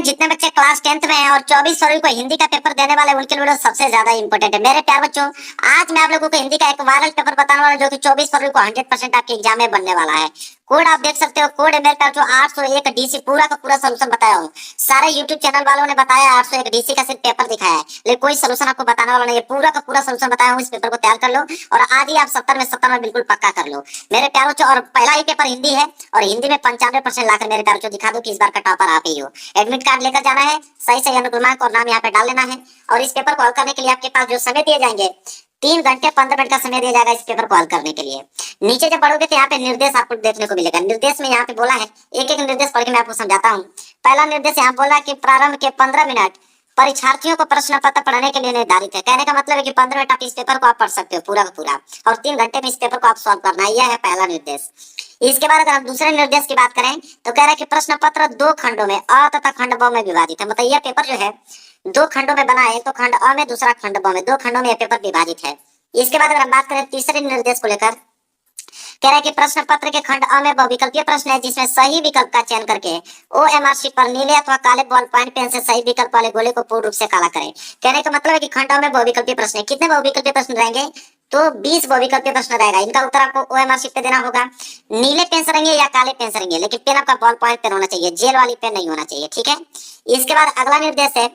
जितने बच्चे class 10th में हैं और 24 फरवरी को हिंदी का पेपर देने वाले उनके लिए सबसे ज्यादा इंपॉर्टेंट है। मेरे प्यार बच्चों, आज मैं आप लोगों को हिंदी का एक वायरल पेपर बताने वाला हूं, जो कि 24 फरवरी को 100% आपके एग्जाम में बनने वाला है। कोड आप देख सकते हो, कोड है मेरे प्यार बच्चों 801 डीसी। पूरा का पूरा सोल्यूशन बताया हूँ। सारे यूट्यूब चैनल वालों ने बताया 801 डीसी का सिर्फ पेपर दिखाया है, लेकिन कोई सोल्यूशन आपको बताने वाला नहीं है। पूरा का पूरा सोल्यूशन बताया हूँ। इस पेपर को तैयार कर लो और आज ही आप 70 में 70 में बिल्कुल पक्का कर लो मेरे प्यार बच्चों। और पहला ही पेपर हिंदी है और हिंदी में 95% लाकर मेरे प्यार बच्चों दिखा दो कि इस बार का टॉपर आप ही हो। एडमिट कार्ड लेकर जाना है, सही सही अनुक्रमांक और नाम यहाँ पे डाल लेना है। और इस पेपर को हल करने के लिए आपके पास जो समय दिए जाएंगे, 3 घंटे 15 मिनट का समय दिया जाएगा इस पेपर को हल करने के लिए। नीचे जब पढ़ोगे तो यहाँ पे निर्देश आपको देखने को मिलेगा। निर्देश में यहाँ पे बोला है, एक एक निर्देश पढ़ के मैं आपको समझाता हूँ। पहला निर्देश यहाँ बोला कि प्रारंभ के 15 मिनट परीक्षार्थियों को प्रश्न पत्र पढ़ने के लिए निर्धारित है। कहने का मतलब है कि 15 मिनट आप इस पेपर को आप पढ़ सकते हो पूरा का पूरा, और 3 घंटे में इस पेपर को आप सॉल्व करना है। यह है पहला निर्देश। इसके बाद अगर हम दूसरे निर्देश की बात करें तो कह रहा है कि प्रश्न पत्र 2 खंडों में अ तथा खंड ब में विभाजित है। मतलब यह पेपर जो है 2 खंडों में बना है, एक तो खंड अ में, दूसरा खंड ब में। 2 खंडों में यह पेपर विभाजित है। इसके बाद अगर हम बात करें तीसरे निर्देश को लेकर, कह रहा है कि प्रश्न पत्र के खंड अ में बहुविकल्पीय प्रश्न है, जिसमें सही विकल्प का चयन करके ओएमआर शीट पर नीले अथवा काले बॉल पॉइंट पेन से सही विकल्प वाले गोले को पूर्ण रूप से काला करें। कहने का मतलब है कि खंड अ में बहुविकल्पीय प्रश्न है। कितने बहुविकल्पीय प्रश्न रहेंगे? तो 20 बहुविकल्पीय प्रश्न रहेगा। इनका उत्तर आपको ओएमआर शीट पे देना होगा। नीले पेन से रहेंगे या काले पेन से रहेंगे, लेकिन पेन आपका बॉल पॉइंट पेन होना चाहिए, जेल वाली पेन नहीं होना चाहिए। ठीक है। इसके बाद अगला निर्देश है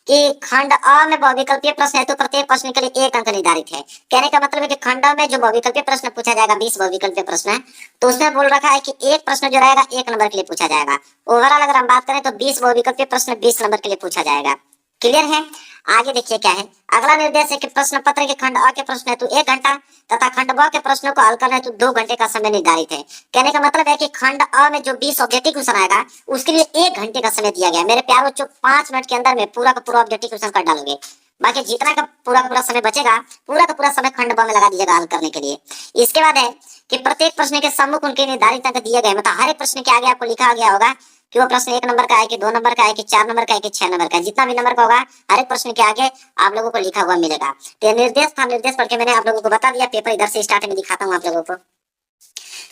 कि खंड अ में बहुविकल्पीय प्रश्न है तो प्रत्येक प्रश्न के लिए 1 अंक निर्धारित है। कहने का मतलब है कि खंड अ में जो बहुविकल्पीय प्रश्न पूछा जाएगा, 20 बहुविकल्पीय प्रश्न है, तो उसमें बोल रखा है कि एक प्रश्न जो रहेगा 1 नंबर के लिए पूछा जाएगा। ओवरऑल अगर हम बात करें तो 20 बहुविकल्पीय प्रश्न 20 नंबर के लिए पूछा जाएगा। क्लियर है? आगे देखिए क्या है। अगला निर्देश है कि प्रश्न पत्र के खंड अ के प्रश्न है तो 1 घंटा तथा खंड ब के प्रश्नों को हल करना है तो 2 घंटे का समय निर्धारित है। कहने का मतलब है कि खंड अ में जो 20 ऑब्जेक्टिव क्वेश्चन आएगा उसके लिए 1 घंटे का समय दिया गया है। मेरे प्यारे बच्चों, 5 मिनट के अंदर में पूरा का पूरा ऑब्जेक्टिव क्वेश्चन कर डालोगे। बाकी जितना का पूरा समय बचेगा, पूरा का पूरा समय खंड ब में लगा दीजिएगा हल करने के लिए। इसके बाद है कि प्रत्येक प्रश्न के सम्मुख उनके निर्धारित अंक दिए गए। मतलब हर एक प्रश्न के आगे आपको लिखा गया होगा कि वो प्रश्न 1 नंबर का है कि 2 नंबर का है कि 4 नंबर का है कि 6 नंबर का है। जितना भी नंबर का होगा हर एक प्रश्न के आगे आप लोगों को लिखा हुआ मिलेगा। तो निर्देश था, निर्देश पढ़ के मैंने आप लोगों को बता दिया। पेपर इधर से स्टार्ट में दिखाता हूँ आप लोगों को।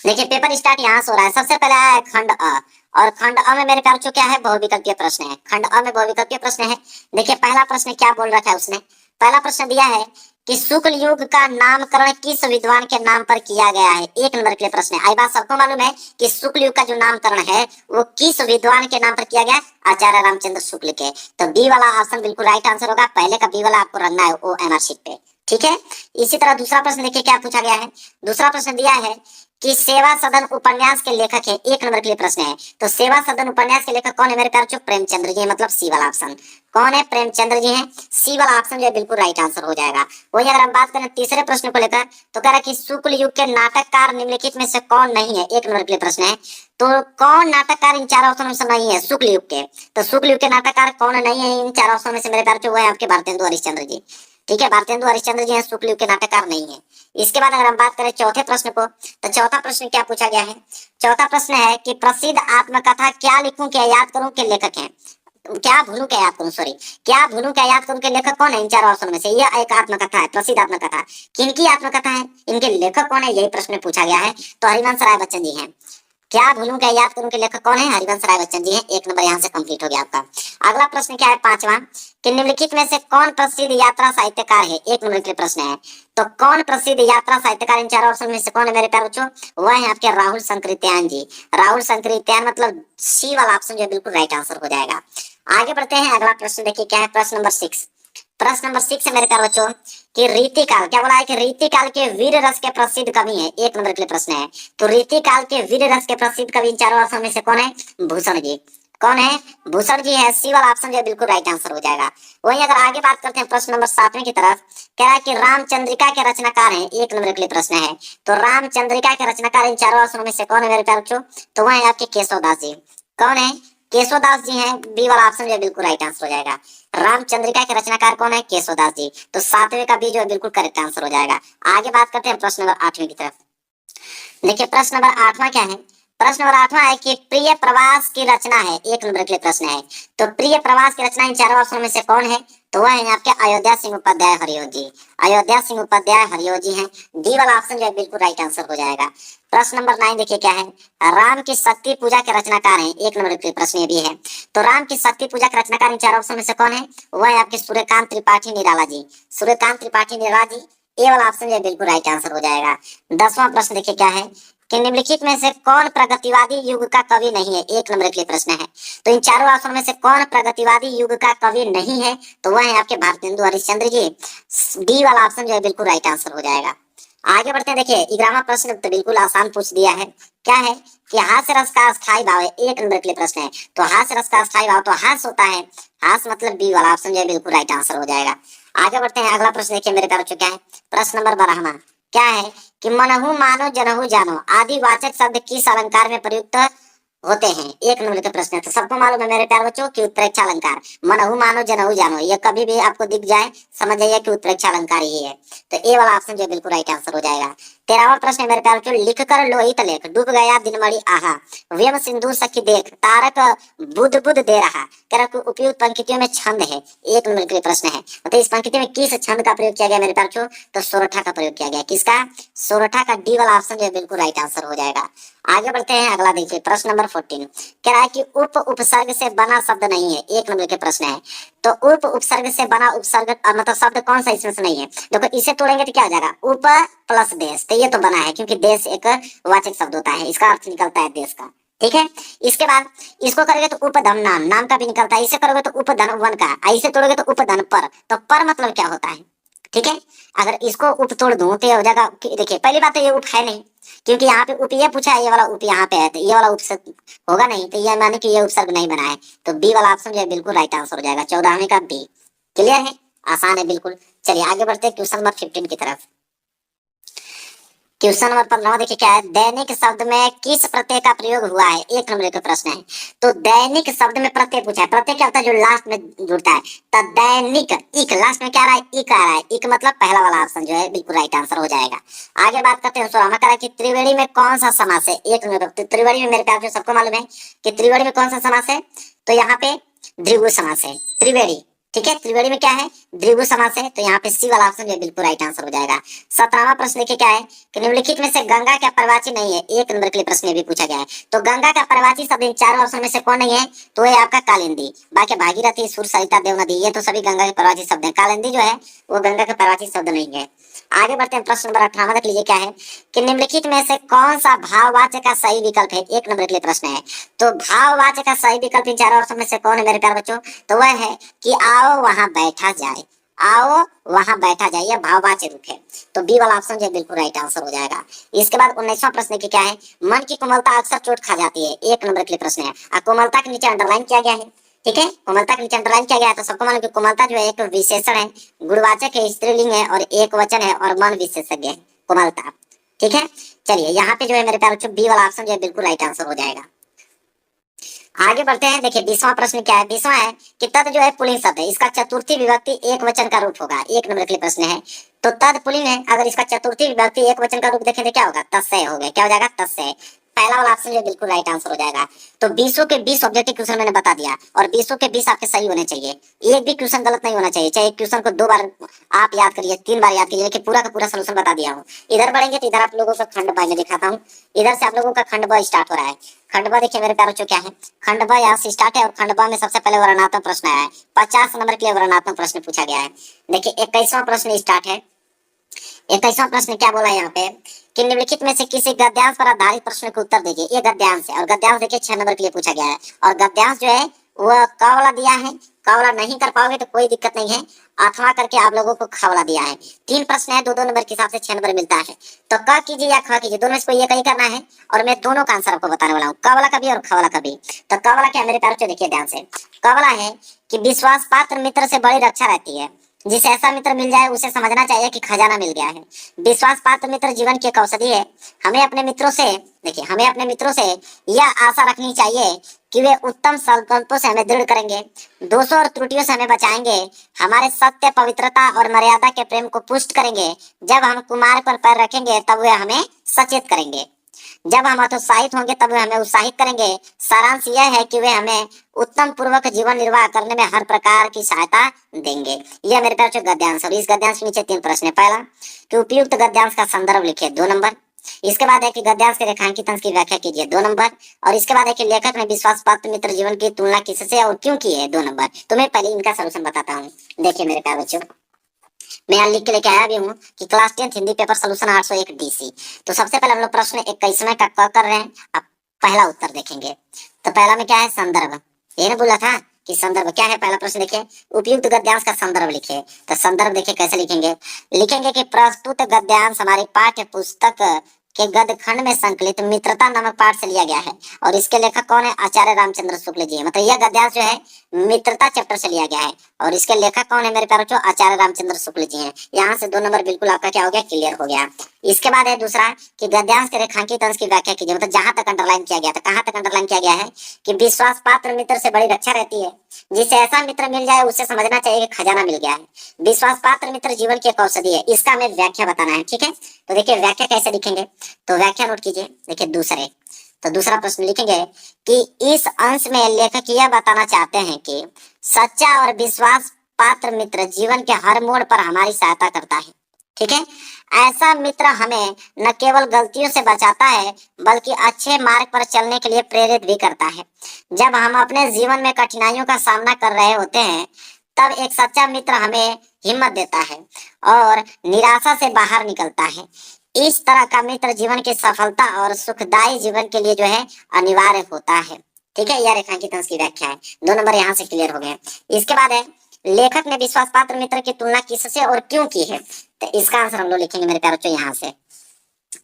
देखिए पेपर स्टार्ट यहाँ से हो रहा है। सबसे पहले आया है खंड अ, और खंड अ में मेरे प्यार बच्चों क्या है? बहुविकल्पीय प्रश्न है। खंड अ में बहुविकल्पीय प्रश्न है। देखिए पहला प्रश्न क्या बोल रखा है उसने। पहला प्रश्न दिया है कि शुक्ल युग का नामकरण किस विद्वान के नाम पर किया गया है? 1 नंबर के लिए प्रश्न है। आई बात सबको मालूम है कि शुक्ल युग का जो नामकरण है वो किस विद्वान के नाम पर किया गया? आचार्य रामचंद्र शुक्ल के। तो बी वाला ऑप्शन बिल्कुल राइट आंसर होगा। पहले का बी वाला आपको रखना है ओएमआर शीट पे। ठीक है। इसी तरह दूसरा प्रश्न देखिए क्या पूछा गया है। दूसरा प्रश्न दिया है कि सेवा सदन उपन्यास के लेखक है। 1 नंबर के लिए प्रश्न है। तो सेवा सदन उपन्यास के लेखक कौन है मेरे प्यारे बच्चों? प्रेमचंद्र जी है। मतलब सी वाला ऑप्शन कौन है? प्रेमचंद्र जी हैं। सी वाला ऑप्शन जो है बिल्कुल राइट आंसर हो जाएगा। वही अगर हम बात करें तीसरे प्रश्न को लेकर तो कह रहा है कि शुक्ल युग के नाटककार निम्नलिखित में से कौन नहीं है? 1 नंबर के लिए प्रश्न है। तो कौन नाटककार इन 4 ऑप्शन में से नहीं है शुक्ल युग के? तो शुक्ल युग के नाटककार कौन नहीं है इन 4 ऑप्शन में से मेरे प्यारे बच्चों? वो है आपके भारतेंदु हरिश्चंद्र जी। ठीक है, भारतेंदु हरिश्चंद्र जी हैं, शुक्ल युग के नाटककार नहीं है। इसके बाद अगर हम बात करें चौथे प्रश्न को तो चौथा प्रश्न क्या पूछा गया है। चौथा प्रश्न है कि प्रसिद्ध आत्मकथा क्या लिखूं क्या याद करूं के लेखक हैं? क्या भूलूं क्या याद करूं, सॉरी, क्या भूलूं क्या याद करूं के लेखक कौन है इन 4 ऑप्शन में से? यह एक आत्मकथा है, प्रसिद्ध आत्मकथा। किनकी आत्मकथा है, इनके लेखक कौन है, यही प्रश्न में पूछा गया है। तो हरिवंश राय बच्चन जी हैं। क्या भूलूं क्या याद करूं के लेखक कौन है? हरिवंश राय बच्चन जी हैं। 1 नंबर यहाँ से कंप्लीट हो गया आपका। अगला प्रश्न क्या है, 5वां, कि निम्नलिखित में से कौन प्रसिद्ध यात्रा साहित्यकार है? 1 नंबर के लिए प्रश्न है। तो कौन प्रसिद्ध यात्रा साहित्यकार इन 4 ऑप्शन में से कौन है मेरे प्यारे बच्चों? वह है आपके राहुल संकृत्यान जी। राहुल संकृत्यान मतलब सी वाला ऑप्शन जो है बिल्कुल राइट आंसर हो जाएगा। आगे बढ़ते हैं। अगला प्रश्न देखिए क्या है, प्रश्न नंबर 6। प्रश्न नंबर 6 है मेरे प्यारे बच्चों कि रीतिकाल, क्या बोला है कि रीतिकाल के वीर रस के प्रसिद्ध कवि है। 1 नंबर के लिए प्रश्न है। तो रीतिकाल के वीर रस के प्रसिद्ध कवि इन 4 ऑप्शन में से कौन है? भूषण जी। कौन है? भूषण जी है। सी वाला ऑप्शन जो है बिल्कुल राइट आंसर हो जाएगा। वहीं अगर आगे बात करते हैं प्रश्न नंबर 7वें की तरफ, कह रहा है कि रामचंद्रिका के रचनाकार हैं। 1 नंबर के लिए प्रश्न है। तो रामचंद्रिका के रचनाकार इन 4 ऑप्शन में से कौन है मेरे प्यारे बच्चों? तो वह है आपके केशवदास जी। कौन है? केशवदास जी हैं। बी वाला ऑप्शन जो है बिल्कुल राइट आंसर हो जाएगा। रामचंद्रिका के रचनाकार कौन है? केशवदास जी। तो 7वें का बी जो है बिल्कुल करेक्ट आंसर हो जाएगा। आगे बात करते हैं प्रश्न नंबर 8वें की तरफ। देखिए प्रश्न नंबर 8वां क्या है, प्रश्न नंबर 8वां है कि प्रिय प्रवास की रचना है, एक नंबर के लिए प्रश्न है। तो प्रिय प्रवास की रचना इन चारों ऑप्शन में से कौन है? तो वह है आपके अयोध्या सिंह उपाध्याय हरिओ जी। अयोध्या सिंह उपाध्याय हरिओ जी हैं। डी वाला ऑप्शन जो है बिल्कुल राइट आंसर हो जाएगा। प्रश्न नंबर 9 देखिए क्या है। राम की शक्ति पूजा के रचनाकार हैं, एक नंबर के लिए प्रश्न ये भी है। तो राम की शक्ति पूजा के रचनाकार इन चारों ऑप्शन में से कौन है? वह है आपके सूर्यकांत त्रिपाठी निराला जी। सूर्यकांत त्रिपाठी निराला जी, ए वाला ऑप्शन जो है बिल्कुल राइट आंसर हो जाएगा। 10वां प्रश्न देखिए क्या है कि निम्नलिखित में से कौन प्रगतिवादी युग का कवि नहीं है, एक नंबर के लिए प्रश्न है। तो इन चारों ऑप्शन में से कौन प्रगतिवादी युग का कवि नहीं है? तो वह है आपके भारतेंदु हरिश्चंद्र जी। डी वाला ऑप्शन जो है बिल्कुल राइट आंसर हो जाएगा। आगे बढ़ते हैं। देखिए 11वां प्रश्न तो बिल्कुल आसान पूछ दिया है। क्या है कि हास्य रस का अस्थायी भाव है, एक नंबर के लिए प्रश्न है। तो हास्य रस का अस्थायी भाव तो हास्य होता है, हास्य मतलब बी वाला ऑप्शन जो है बिल्कुल राइट आंसर हो जाएगा। आगे बढ़ते हैं। अगला प्रश्न देखिए मेरे प्यारे बच्चों क्या है। प्रश्न नंबर 12वां क्या है कि मनहु मानो जनहु जानो आदि वाचक शब्द किस अलंकार में प्रयुक्त होते हैं, एक नंबर का प्रश्न है। तो सबको मालूम है मेरे प्यारे बच्चों कि उत्प्रेक्षा अलंकार मनहु मानो जनहु जानो, ये कभी भी आपको दिख जाए समझ जाइए कि उत्प्रेक्षा अलंकार ही है। तो ए वाला ऑप्शन जो बिल्कुल राइट आंसर हो जाएगा। 13वां प्रश्न है मेरे प्यारे बच्चों। लिख कर लोहित लेख डूब गया दिनमणि आहा व्यम सिंधु सखी देख तारक बुध बुध दे रहा कह को उपयुक्त पंक्तियों में छंद है, एक नंबर के प्रश्न है। तो इस पंक्ति में किस छंद का प्रयोग किया गया मेरे प्यारे बच्चों? तो सोरठा का प्रयोग किया गया। किसका? सोरठा का। डी वाला ऑप्शन जो है बिल्कुल राइट आंसर हो जाएगा। आगे बढ़ते हैं। अगला देखिए प्रश्न नंबर 14 कह रहा है कि उप उपसर्ग से बना शब्द नहीं है, एक नंबर के प्रश्न है। तो उप उपसर्ग से बना उपसर्ग मतलब शब्द कौन सा इसमें से नहीं है? देखो इसे तोड़ेंगे तो क्या हो जाएगा? उप प्लस देश, तो ये तो बना है क्योंकि देश एक वाचक शब्द होता है, इसका अर्थ निकलता है देश का। ठीक है। इसके बाद इसको करोगे तो उपधन नाम, नाम का भी निकलता है। इसे करोगे तो उपधन वन का, इसे तोड़ोगे तो उपधन पर। तो पर मतलब क्या होता है? ठीक है। अगर इसको उप तोड़ दूं तो ये हो जाएगा। देखिए पहली बात तो ये उप है नहीं, क्योंकि यहाँ पे उप ये पूछा है, ये वाला उप यहाँ पे है, तो ये वाला उपसर्ग होगा नहीं, तो ये माने कि ये उपसर्ग नहीं बना है। तो बी वाला ऑप्शन जो है बिल्कुल राइट आंसर हो जाएगा। 14वीं का बी। क्लियर है? आसान है बिल्कुल। चलिए आगे बढ़ते हैं क्वेश्चन नंबर 15 की तरफ। क्वेश्चन नंबर 15 देखिए क्या है। दैनिक शब्द में किस प्रत्यय का प्रयोग हुआ है, एक नंबर का प्रश्न है। तो दैनिक शब्द में प्रत्यय पूछा है। प्रत्यय क्या होता है? जो लास्ट में जुड़ता है। तो दैनिक इक लास्ट में क्या आ रहा है? इक आ रहा है। इक मतलब पहला वाला ऑप्शन जो है बिल्कुल राइट आंसर हो जाएगा। आगे बात करते हैं। सोलहवां कह रहा है कि त्रिवेणी में कौन सा समास है, एक नंबर। तो त्रिवेणी में मेरे प्यार सबको मालूम है कि त्रिवेणी में कौन सा समास है? तो यहाँ पे द्विगु समास है त्रिवेणी। ठीक है। त्रिवेणी में क्या है? द्विगु समास है। तो यहाँ पे सी वाला ऑप्शन जो बिल्कुल राइट आंसर हो जाएगा। 17वां प्रश्न देखिए क्या है कि निम्नलिखित में से गंगा का पर्ववाची नहीं है, एक नंबर के लिए प्रश्न भी पूछा गया है। तो गंगा का पर्ववाची शब्द इन चारों ऑप्शन में से कौन नहीं है? तो ये आपका कालिंदी। बाकी भागीरथी सुर सरिता देवनदी ये तो सभी गंगा के पर्ववाची शब्द है। कालिंदी जो है वो गंगा के पर्ववाची शब्द नहीं है। आगे बढ़ते हैं। प्रश्न नंबर 18 देख लीजिए क्या है कि निम्नलिखित में से कौन सा भाववाचक का सही विकल्प है, एक नंबर के लिए प्रश्न है। तो भाववाचक का सही विकल्प इन चारों ऑप्शन में से कौन है मेरे प्यारे बच्चों? तो वह है कि आओ वहां बैठा जाए, आओ वहां बैठा जाए, यह भाववाचक रूप है। तो बी वाला ऑप्शन जो बिल्कुल राइट आंसर हो जाएगा। इसके बाद 19वां प्रश्न की क्या है। मन की कोमलता अक्सर चोट खा जाती है, एक नंबर के लिए प्रश्न है। कोमलता के नीचे अंडरलाइन किया गया है। ठीक है। कोमलता के नीचे अंडरलाइन किया गया है। तो सबको मालूम कि कोमलता जो है एक विशेषण है, गुणवाचक है, स्त्रीलिंग है और एक वचन है और मन विशेषज्ञ है कोमलता। ठीक है। चलिए यहाँ पे जो है मेरे प्यारे बच्चों बी वाला ऑप्शन जो है बिल्कुल राइट आंसर हो जाएगा। आगे बढ़ते हैं। देखिए 20वां प्रश्न क्या है। 20वां है कि तद जो है पुल्लिंग शब्द है, इसका चतुर्थी विभक्ति एक वचन का रूप होगा, एक नंबर के लिए प्रश्न है। तो तद पुल्लिंग है, अगर इसका चतुर्थी विभक्ति एक वचन का रूप देखें तो क्या होगा? तस्य हो गया। क्या हो जाएगा? तस्य। पहला वाला ऑप्शन जो बिल्कुल राइट आंसर हो जाएगा। तो 20 के 20 ऑब्जेक्टिव क्वेश्चन मैंने बता दिया और 20 के 20 आपके सही होने चाहिए, एक भी क्वेश्चन गलत नहीं होना चाहिए। चाहे एक क्वेश्चन को 2 बार आप याद करिए, 3 बार याद करिए, लेकिन पूरा का पूरा सोल्यूशन बता दिया हूँ। इधर बढ़ेंगे तो इधर आप लोगों को खंड ब में दिखाता हूँ। इधर से आप लोगों का खंड ब स्टार्ट हो रहा है। खंड ब देखिए मेरे प्यारे बच्चों क्या है। खंड ब यहाँ से स्टार्ट है और खंड ब में सबसे पहले वर्णनात्मक प्रश्न आया है। 50 नंबर के लिए वर्णनात्मक प्रश्न पूछा गया है। देखिए 21वां प्रश्न स्टार्ट है। 21वां प्रश्न क्या बोला यहाँ पे कि निम्नलिखित में से किसी गद्यांश पर आधारित प्रश्न का उत्तर दीजिए। ये गद्यांश है और गद्यांश देखिए 6 नंबर के लिए पूछा गया है। और गद्यांश जो है वह क वाला दिया है। क वाला नहीं कर पाओगे तो कोई दिक्कत नहीं है, अथवा करके आप लोगों को ख वाला दिया है। 3 प्रश्न है, 2-2 नंबर के हिसाब से 6 नंबर मिलता है। तो क कीजिए या ख कीजिए, दोनों में से कोई एक ही करना है और मैं दोनों का आंसर आपको बताने वाला हूँ, क वाला का भी और ख वाला का भी। तो क वाला क्या मेरे प्यारे बच्चों देखिए ध्यान से। क वाला है कि विश्वास पात्र मित्र से बड़ी रक्षा रहती है। जिसे ऐसा मित्र मिल जाए उसे समझना चाहिए कि खजाना मिल गया है। विश्वास पात्र मित्र जीवन की एक औषधि है। हमें अपने मित्रों से देखिए हमें अपने मित्रों से यह आशा रखनी चाहिए कि वे उत्तम संकल्पों से हमें दृढ़ करेंगे, दोषों और त्रुटियों से हमें बचाएंगे, हमारे सत्य पवित्रता और मर्यादा के प्रेम को पुष्ट करेंगे। जब हम कुमार पर पैर रखेंगे तब वे हमें सचेत करेंगे। जब हम हतोत्साहित होंगे तब वे हमें उत्साहित करेंगे। सारांश यह है कि वे हमें उत्तम पूर्वक जीवन निर्वाह करने में हर प्रकार की सहायता देंगे। यह मेरे प्यारे बच्चों गद्यांश। और इस गद्यांश के नीचे 3 प्रश्न है। पहला कि उपयुक्त गद्यांश का संदर्भ लिखिए, 2 नंबर। इसके बाद है कि गद्यांश के रेखांकित अंश की व्याख्या कीजिए, 2 नंबर। और इसके बाद है कि लेखक ने विश्वास पात्र मित्र जीवन की तुलना किससे और क्यों की है, 2 नंबर। तो मैं पहले इनका सोल्यूशन बताता हूँ। देखिए मेरे प्यारे बच्चों, मैं यहाँ लिख के लेके आया भी हूँ कि class 10 Hindi paper solution 801 DC। तो सबसे पहले हम लोग प्रश्न 21वें का क कर रहे हैं। अब पहला उत्तर देखेंगे। तो पहला में क्या है, संदर्भ। ये ना बोला था कि संदर्भ क्या है। पहला प्रश्न देखिए, उपयुक्त गद्यांश का संदर्भ लिखिए। तो संदर्भ देखिए कैसे लिखेंगे। लिखेंगे कि प्रस्तुत गद्यांश हमारी पाठ्य पुस्तक के गद्य खंड में संकलित मित्रता नामक पाठ से लिया गया है। और इसके लेखक कौन है, आचार्य रामचंद्र शुक्ल जी है। मतलब यह गद्यांश जो है मित्रता चैप्टर से लिया गया है। और इसके लेखक कौन है मेरे प्यारे बच्चों, आचार्य रामचंद्र शुक्ल जी हैं। यहाँ से 2 नंबर बिल्कुल आपका क्या हो गया, क्लियर हो गया। इसके बाद है दूसरा कि गद्यांश के रेखांकित अंश की व्याख्या कीजिए। मतलब जहां तक अंडरलाइन किया गया था, कहां तक अंडरलाइन किया गया है कि विश्वास पात्र मित्र से बड़ी रक्षा रहती है। जिसे ऐसा मित्र मिल जाए उससे समझना चाहिए कि खजाना मिल गया है। विश्वास पात्र मित्र जीवन की एक औषधि है। इसका हमें व्याख्या बताना है, ठीक है। तो देखिए व्याख्या कैसे लिखेंगे, तो व्याख्या नोट कीजिए। देखिए दूसरे, तो दूसरा प्रश्न लिखेंगे कि इस अंश में लेखक यह बताना चाहते हैं कि सच्चा और विश्वास पात्र मित्र जीवन के हर मोड़ पर हमारी सहायता करता है, ठीक है। ऐसा मित्र हमें न केवल गलतियों से बचाता है बल्कि अच्छे मार्ग पर चलने के लिए प्रेरित भी करता है। जब हम अपने जीवन में कठिनाइयों का सामना कर रहे होते हैं तब एक सच्चा मित्र हमें हिम्मत देता है और निराशा से बाहर निकलता है। इस तरह का मित्र जीवन की सफलता और सुखदायी जीवन के लिए जो है अनिवार्य होता है, ठीक है। यह रेखांकित अंश की व्याख्या है। 2 नंबर यहाँ से क्लियर हो गए। इसके बाद है लेखक ने विश्वास पात्र मित्र की तुलना किससे और क्यों की है। तो इसका आंसर हम लोग लिखेंगे मेरे प्यारे बच्चों, यहाँ से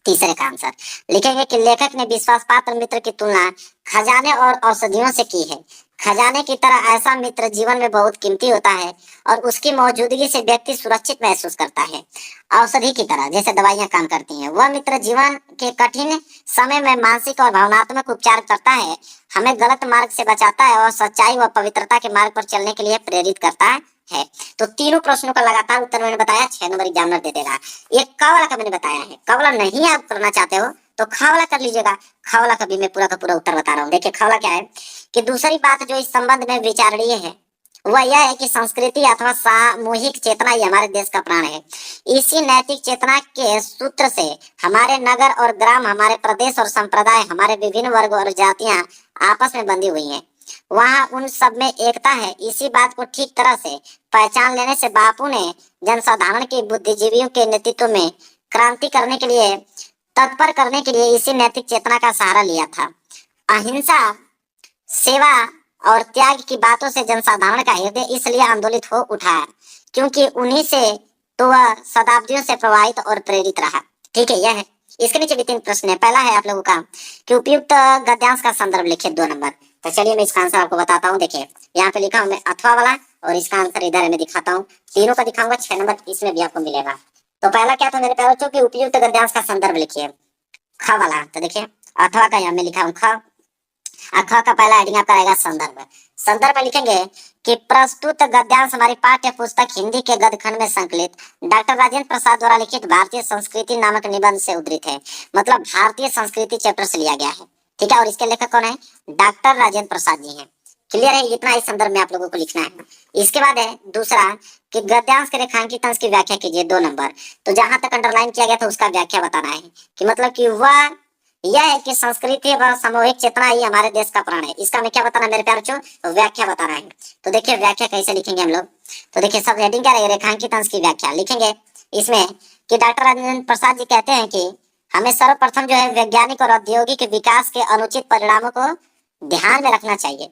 तीसरे का आंसर लिखेंगे कि लेखक ने विश्वास पात्र मित्र की तुलना खजाने और औषधियों से की है। खजाने की तरह ऐसा मित्र जीवन में बहुत कीमती होता है और उसकी मौजूदगी से व्यक्ति सुरक्षित महसूस करता है। औषधि की तरह जैसे दवाइयां काम करती हैं, वह मित्र जीवन के कठिन समय में मानसिक और भावनात्मक उपचार करता है, हमें गलत मार्ग से बचाता है और सच्चाई व पवित्रता के मार्ग पर चलने के लिए प्रेरित करता है। तो तीनों प्रश्नों का लगातार उत्तर मैंने बताया, 6 नंबर एग्जामिनर दे देगा। ये क वाला का मैंने बताया है। क वाला नहीं आप करना चाहते हो तो ख वाला कर लीजिएगा। ख वाला का भी मैं पूरा का पूरा उत्तर बता रहा हूँ। देखिए ख वाला क्या है कि दूसरी बात जो इस संबंध में विचारणीय है वह यह है कि संस्कृति अथवा सामूहिक चेतना ही हमारे देश का प्राण है। इसी नैतिक चेतना के सूत्र से हमारे नगर और ग्राम, हमारे प्रदेश और संप्रदाय, हमारे विभिन्न वर्ग और जातियां आपस में बंधी हुई हैं। वहाँ उन सब में एकता है। इसी बात को ठीक तरह से पहचान लेने से बापू ने जनसाधारण के बुद्धिजीवियों के नेतृत्व में क्रांति करने के लिए तत्पर करने के लिए इसी नैतिक चेतना का सहारा लिया था। अहिंसा, सेवा और त्याग की बातों से जनसाधारण का हृदय इसलिए आंदोलित हो उठा क्योंकि उन्हीं से तो वह शताब्दियों से प्रभावित और प्रेरित रहा, ठीक है। यह है। इसके नीचे भी 3 प्रश्न है। पहला है आप लोगों का कि उपयुक्त गद्यांश का संदर्भ लिखिए, 2 नंबर। तो चलिए मैं इसका आंसर आपको बताता हूँ। देखिए यहाँ पे लिखा हूँ मैं अथवा वाला और इसका आंसर इधर है, मैं दिखाता हूँ। तीनों का दिखाऊंगा, 6 नंबर इसमें भी आपको मिलेगा। तो पहला क्या था मेरे प्यारे बच्चों की उपयुक्त गद्यांश का संदर्भ लिखिए, ख वाला। तो देखिए अथवा का यहाँ में लिखा हूँ ख। ख का पहला हेडिंग आपका रहेगा संदर्भ। संदर्भ में लिखेंगे कि प्रस्तुत गद्यांश हमारी पाठ्य पुस्तक हिंदी के गद्य खंड में संकलित डॉक्टर राजेंद्र प्रसाद द्वारा लिखित भारतीय संस्कृति नामक निबंध से उद्धृत है। मतलब भारतीय संस्कृति चैप्टर से लिया गया है, ठीक है। और इसके लेखक कौन है, डॉक्टर राजेंद्र प्रसाद जी हैं। क्लियर है, इतना इस संदर्भ में आप लोगों को लिखना है। इसके बाद है दूसरा कि गद्यांश के रेखांकित अंश की व्याख्या कीजिए, 2 नंबर। तो जहां तक अंडरलाइन किया गया था उसका व्याख्या बताना है कि मतलब कि वह यह है कि संस्कृति व सामूहिक चेतना ही हमारे देश का प्राण है। इसका हमें क्या बताना है मेरे प्यारे बच्चों, तो व्याख्या बताना है। तो देखिए व्याख्या कैसे लिखेंगे हम लोग। तो देखिए सब हेडिंग क्या है, रेखांकित अंश की व्याख्या लिखेंगे इसमें कि डॉक्टर राजेंद्र प्रसाद जी कहते हैं कि हमें सर्वप्रथम जो है वैज्ञानिक और औद्योगिक विकास के अनुचित परिणामों को ध्यान में रखना चाहिए।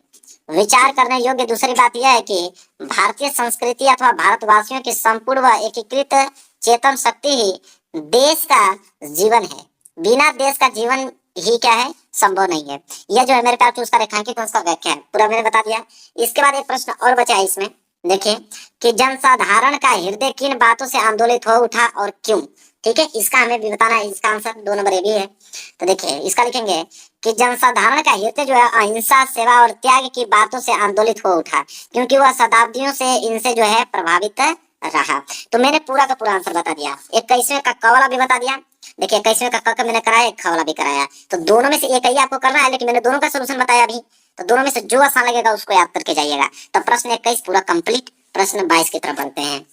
विचार करने योग्य दूसरी बात यह है कि भारतीय संस्कृति अथवा भारतवासियों की संपूर्ण व एकीकृत चेतन शक्ति ही देश का जीवन है। बिना देश का जीवन ही क्या है, संभव नहीं है। यह जो है मेरे पास उसका रेखांकित उसका व्याख्या है, पूरा मैंने बता दिया। इसके बाद एक प्रश्न और बचा है इसमें, देखिए कि जनसाधारण का हृदय किन बातों से आंदोलित हो उठा और क्यों, ठीक है। इसका हमें भी बताना है। इसका आंसर 2 नंबर ये भी है। तो देखिए इसका लिखेंगे कि जनसाधारण का हृदय जो है अहिंसा, सेवा और त्याग की बातों से आंदोलित हो उठा क्योंकि वह शताब्दियों से इनसे जो है प्रभावित रहा। तो मैंने पूरा का पूरा आंसर बता दिया। 21वें का क वाला भी बता दिया देखिए 21वें का क मैंने कराया, ख वाला भी कराया, तो दोनों में से एक ही आपको करना है, लेकिन मैंने दोनों का सोल्यूशन बताया अभी, तो दोनों में से जो आसान लगेगा उसको याद करके जाइएगा। तो प्रश्न 21 पूरा कंप्लीट। प्रश्न 22 की तरफ बढ़ते हैं।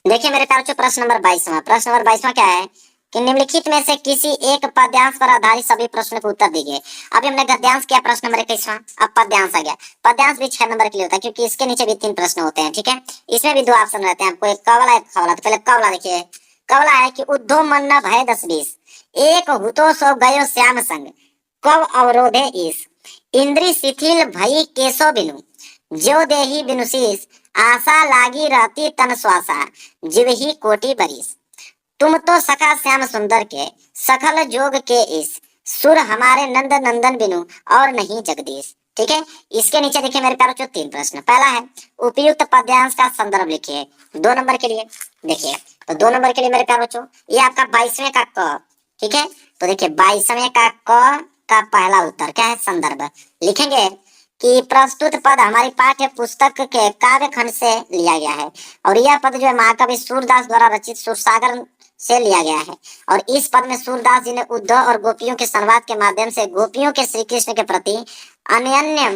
देखिए मेरे प्यारे बच्चों, प्रश्न नंबर 22वां, प्रश्न नंबर 22वां क्या है कि निम्नलिखित में से किसी एक पद्यांश पर आधारित सभी प्रश्नों को उत्तर दीजिए। अभी हमने गद्यांश किया प्रश्न नंबर 21वां, अब पद्यांश आ गया। पद्यांश भी 6 नंबर के लिए होता है, क्योंकि इसके नीचे भी 3 प्रश्न होते हैं, ठीक है। इसमें भी 2 ऑप्शन रहते हैं आपको, एक क वाला, एक ख वाला। तो पहले क वाला देखिए, क वाला है कि उद्धव मन न भय 10-20, एक हुतो सो गयो श्याम संग, कव अवरोधे ईस, इंद्री शिथिल भई केसो बिनु, ज्यो देही बिनु शीस, आशा लागी रहती तन श्वासा, जीव ही कोटि बरिस, तुम तो सखा श्याम सुंदर के, सखल जोग के इस, सुर हमारे नंद नंदन बिनु और नहीं जगदीश। ठीक है, इसके नीचे देखिए मेरे प्यारे बच्चों 3 प्रश्न। पहला है उपयुक्त पद्यांश का संदर्भ लिखिए, 2 नंबर के लिए। देखिए तो 2 नंबर के लिए मेरे प्यारे बच्चों ये आपका 22वें का क, ठीक है। तो देखिए 22वें का क का पहला उत्तर क्या है, संदर्भ लिखेंगे कि प्रस्तुत पद हमारी पाठ्य पुस्तक के काव्य खंड से लिया गया है, और यह पद जो है महाकवि सूरदास द्वारा रचित सुरसागर से लिया गया है। और इस पद में सूरदास जी ने उद्धव और गोपियों के संवाद के माध्यम से गोपियों के श्री कृष्ण के प्रति अनन्य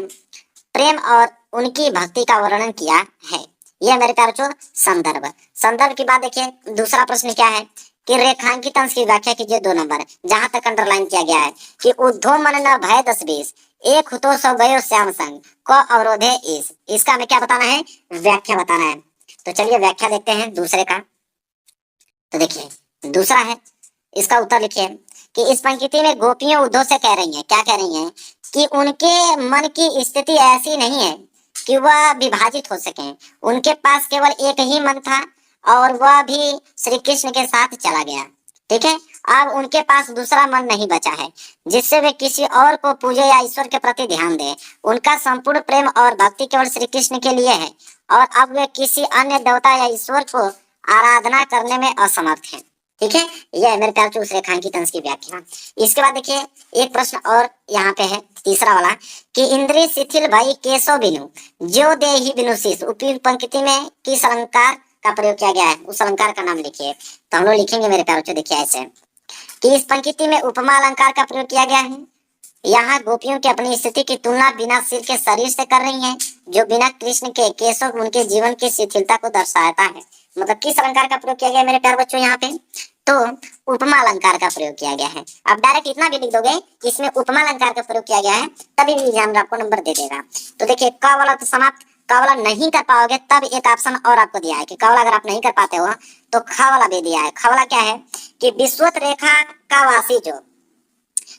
प्रेम और उनकी भक्ति का वर्णन किया है। यह मेरे प्यारे बच्चों संदर्भ। संदर्भ की बात देखिए, दूसरा प्रश्न क्या है कि रेखांकित अंश की व्याख्या कीजिए, 2 नंबर, जहां तक अंडरलाइन किया गया है कि उद्धव मन न भय 10-20, एक हुतो सो गयो श्याम संग, क अवरोधे ईस। इसका हमें क्या बताना है, व्याख्या बताना है। तो चलिए व्याख्या देखते हैं दूसरे का। तो देखिए दूसरा है, इसका उत्तर लिखिए कि इस पंक्ति में गोपियां उद्धव से कह रही हैं, क्या कह रही हैं कि उनके मन की स्थिति ऐसी नहीं है कि वह विभाजित हो सके। उनके पास केवल एक ही मन था और वह भी श्री कृष्ण के साथ चला गया। ठीक है, अब उनके पास दूसरा मन नहीं बचा है जिससे वे किसी और को पूजे या ईश्वर के प्रति ध्यान दें। उनका संपूर्ण प्रेम और भक्ति केवल श्री कृष्ण के लिए है और अब वे किसी अन्य देवता या ईश्वर को आराधना करने में असमर्थ हैं। ठीक है, यह है मेरे प्यारे बच्चों उस रेखांकित अंश की व्याख्या। इसके बाद देखिए एक प्रश्न और यहाँ पे है, तीसरा वाला कि इंद्रिय शिथिल भई केशव बिनु, ज्यो देहि बिनु शीश। उपयुक्त पंक्ति में किस अलंकार का प्रयोग किया गया है, उस अलंकार का नाम लिखिए। तो हम लोग लिखेंगे मेरे प्यारे बच्चों, देखिए ऐसे कि इस पंक्ति में उपमा अलंकार का प्रयोग किया गया है। यहाँ गोपियों की अपनी स्थिति की तुलना बिना सिर के शरीर से कर रही हैं, जो बिना कृष्ण के केशव उनके जीवन की शिथिलता को दर्शाता है। मतलब किस अलंकार का प्रयोग किया गया है मेरे प्यारे बच्चों, यहाँ पे तो उपमा अलंकार का प्रयोग किया गया है। अब डायरेक्ट इतना भी लिख दोगे कि इसमें उपमा अलंकार का प्रयोग किया गया है, तभी भी एग्जाम आपको नंबर दे देगा। तो देखिए क वाला तो समाप्त, क वाला नहीं कर पाओगे तब एक ऑप्शन और आपको दिया है कि क वाला अगर आप नहीं कर पाते हो तो ख वाला भी दिया है। ख वाला क्या है कि विश्वत रेखा का वासी जो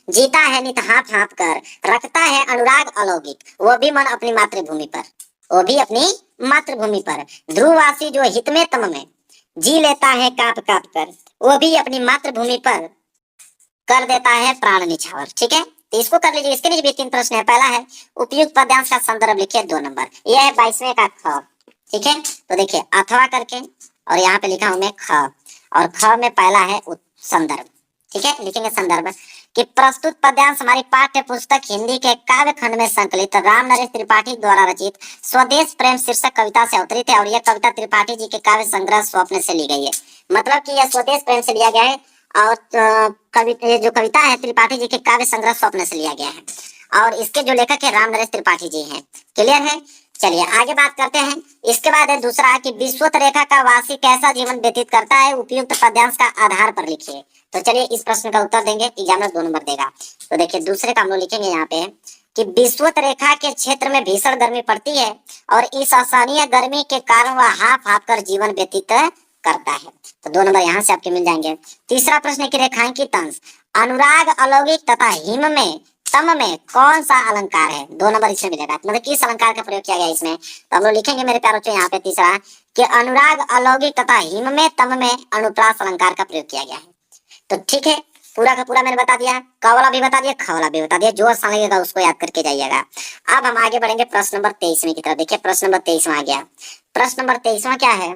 जीता है नित हाथ हाथ कर, रखता है अनुराग अलौकिक, वो भी मन अपनी मातृभूमि पर, वो भी अपनी मातृभूमि पर, ध्रुववासी जो हित में तम में जी लेता है काप काप कर, वो भी अपनी मातृभूमि पर कर देता है प्राण निछावर। ठीक है, तो इसको कर लीजिए। इसके लिए भी 3 प्रश्न है। पहला है उपयुक्त पद्यांश का संदर्भ लिखिए, 2 नंबर। यह है 22वें का ख। ठीक है, तो देखिए अथवा करके और यहाँ पे लिखा हूं मैं ख, और ख में पहला है संदर्भ। ठीक है, लिखेंगे संदर्भ कि प्रस्तुत पद्यांश हमारी पाठ्य पुस्तक हिंदी के काव्य खंड में संकलित राम नरेश त्रिपाठी द्वारा रचित स्वदेश प्रेम शीर्षक कविता से अवतरित है, और यह कविता त्रिपाठी जी के काव्य संग्रह स्वप्न से ली गई है। मतलब कि यह स्वदेश प्रेम से लिया गया है, और जो कविता है त्रिपाठी जी के काव्य संग्रह स्वप्न से लिया गया है, और इसके जो लेखक है राम नरेश त्रिपाठी जी हैं। क्लियर है, चलिए आगे बात करते हैं। इसके बाद है दूसरा कि विश्वत रेखा का वासी कैसा जीवन व्यतीत करता है, उपयुक्त पद्यांश का आधार पर लिखिए। तो चलिए इस प्रश्न का उत्तर देंगे, एग्जामिनर 2 नंबर देगा। तो देखिए दूसरे का हम लोग लिखेंगे यहाँ पे कि विश्वत रेखा के क्षेत्र में भीषण गर्मी पड़ती है और इस असहनीय गर्मी के कारण वह हाफ हाफ कर जीवन व्यतीत करता है। तो 2 नंबर यहाँ से आपके मिल जाएंगे। तीसरा प्रश्न की रेखांकित अंश अनुराग अलौकिक तथा हिम में तम में कौन सा अलंकार है, 2 नंबर इसमें मिलेगा। मतलब किस अलंकार का प्रयोग किया गया इसमें, तो हम लोग लिखेंगे मेरे प्यारे बच्चों यहाँ पे तीसरा कि अनुराग अलौकिक तथा हिम में तम में अनुप्रास अलंकार का प्रयोग किया गया है। तो ठीक है, पूरा का पूरा मैंने बता दिया, क वाला भी बता दिया, ख वाला भी बता दिया, जो आसान लगेगा उसको याद करके जाइएगा। अब हम आगे बढ़ेंगे प्रश्न नंबर 23वें की तरफ। देखिए प्रश्न नंबर 23वां आ गया। प्रश्न नंबर 23वां क्या है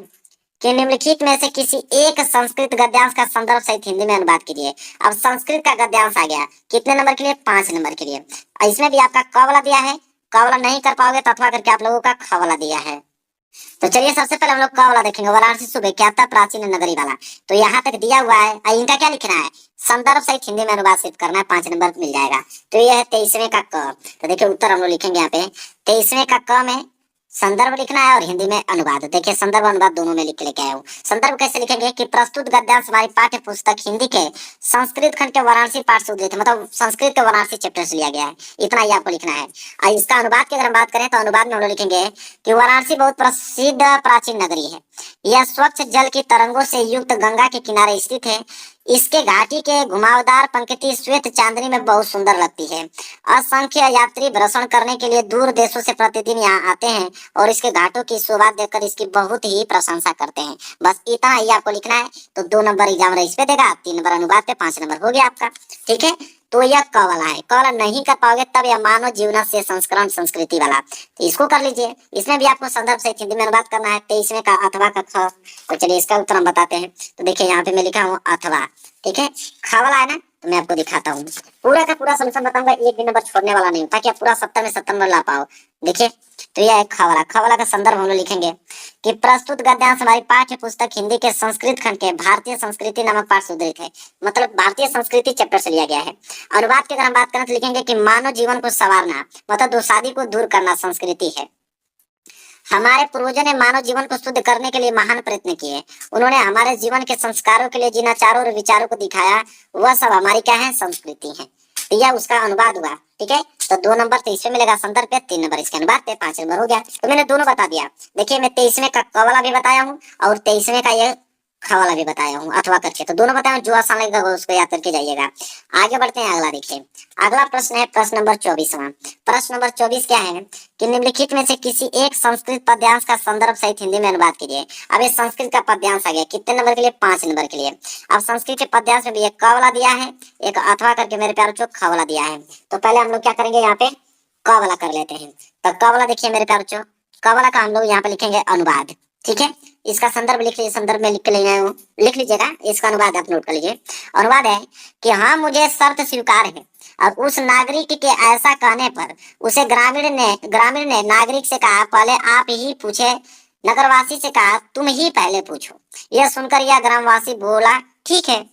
कि निम्नलिखित में से किसी एक संस्कृत गद्यांश का संदर्भ सहित हिंदी में अनुवाद कीजिए। अब संस्कृत का गद्यांश आ गया, कितने नंबर के लिए, 5 नंबर के लिए। इसमें भी आपका क वाला दिया है, क वाला नहीं कर पाओगे तो अथवा करके आप लोगों का ख वाला दिया है। तो चलिए सबसे पहले हम लोग का वाला देखेंगे, वाराणसी सुविख्यात प्राचीन नगरी वाला। तो यहाँ तक दिया हुआ है, इनका क्या लिखना है, संदर्भ सहित हिंदी में अनुवादित करना है, 5 नंबर मिल जाएगा। तो ये है 23वें का क। तो देखिए उत्तर हम लोग लिखेंगे यहाँ पे 23वें का क में संदर्भ लिखना है और हिंदी में अनुवाद। देखिए संदर्भ अनुवाद दोनों में लिख के लेके आया हूँ। संदर्भ कैसे लिखेंगे कि प्रस्तुत गद्यांश हमारी पाठ्य पुस्तक हिंदी के संस्कृत खंड के वाराणसी पाठ से उद्धृत है, मतलब संस्कृत के वाराणसी चैप्टर से लिया गया है, इतना ही आपको लिखना है। और इसका अनुवाद की अगर हम बात करें तो अनुवाद में हम लोग लिखेंगे कि वाराणसी बहुत प्रसिद्ध प्राचीन नगरी है। यह स्वच्छ जल की तरंगों से युक्त गंगा के किनारे स्थित है। इसके घाटी के घुमावदार पंक्ति श्वेत चांदनी में बहुत सुंदर लगती है। असंख्य यात्री भ्रमण करने के लिए दूर देशों से प्रतिदिन यहाँ आते हैं और इसके घाटों की शोभा देखकर इसकी बहुत ही प्रशंसा करते हैं। बस इतना ही आपको लिखना है। तो 2 नंबर एग्जाम इस पे देगा, 3 नंबर अनुवाद पे, 5 नंबर हो गया आपका। ठीक है, तो यह क वाला है। क वाला नहीं कर पाओगे तब यह मानव जीवन से संस्करण संस्कृति वाला, तो इसको कर लीजिए। इसमें भी आपको संदर्भ से हिंदी में अनुवाद करना है, 23वें का अथवा का ख। तो चलिए इसका उत्तर हम बताते हैं। तो देखिए यहाँ पे मैं लिखा हूँ अथवा, ठीक है, खा वाला है ना, तो मैं आपको दिखाता हूँ। पूरा का पूरा सॉल्यूशन बताऊंगा, एक भी नंबर छोड़ने वाला नहीं, ताकि आप पूरा 70 में 70 नंबर ला पाओ। देखिए तो यह है खा वाला। खा वाला का संदर्भ हम लोग लिखेंगे कि प्रस्तुत गद्यांश हमारी पाठ्य पुस्तक हिंदी के संस्कृत खंड के भारतीय संस्कृति नामक पाठ से उद्धृत है, मतलब भारतीय संस्कृति चैप्टर से लिया गया है। अनुवाद की अगर हम बात करें तो लिखेंगे कि मानव जीवन को संवारना, मतलब दोसादी को दूर करना संस्कृति है। हमारे पूर्वजों ने मानव जीवन को शुद्ध करने के लिए महान प्रयत्न किए। उन्होंने हमारे जीवन के संस्कारों के लिए जिन आचारों और विचारों को दिखाया, वह सब हमारी क्या है, संस्कृति है। तो यह उसका अनुवाद हुआ। ठीक है, तो 2 नंबर 23वें मिलेगा संदर्भ पे, 3 नंबर इसके अनुवाद पे, 5 नंबर हो गया। तो मैंने दोनों बता दिया। देखिए मैं 23वें का क वाला भी बताया हूँ और 23वें का ये ख वाला भी बताया हूँ अथवा करके, तो दोनों बताया हूँ। जो आसान लगेगा उसको याद करके जाइएगा। आगे बढ़ते हैं, अगला देखिए। अगला प्रश्न है प्रश्न नंबर 24वां। प्रश्न नंबर 24 क्या है कि निम्नलिखित में से किसी एक संस्कृत पद्यांश का संदर्भ सहित हिंदी में अनुवाद कीजिए। अब ये संस्कृत का पद्यांश आ गया, कितने नंबर के लिए, 5 नंबर के लिए। अब संस्कृत के पद्यांश में भी एक क वाला दिया है, एक अथवा करके मेरे प्यारों चो ख वाला दिया है। तो पहले हम लोग क्या करेंगे, यहाँ पे क वाला कर लेते हैं। तो क वाला देखिए मेरे प्यारों चो, क वाला का हम लोग यहाँ पे लिखेंगे अनुवाद। ठीक है, इसका संदर्भ लिख लीजिए, संदर्भ में लिख के लिख लीजिएगा। इसका अनुवाद आप नोट कर लीजिए। अनुवाद है कि हाँ मुझे शर्त स्वीकार है। और उस नागरिक के ऐसा कहने पर उसे ग्रामीण ने नागरिक से कहा, पहले आप ही पूछे। नगरवासी से कहा, तुम ही पहले पूछो। यह सुनकर यह ग्रामवासी बोला, ठीक है,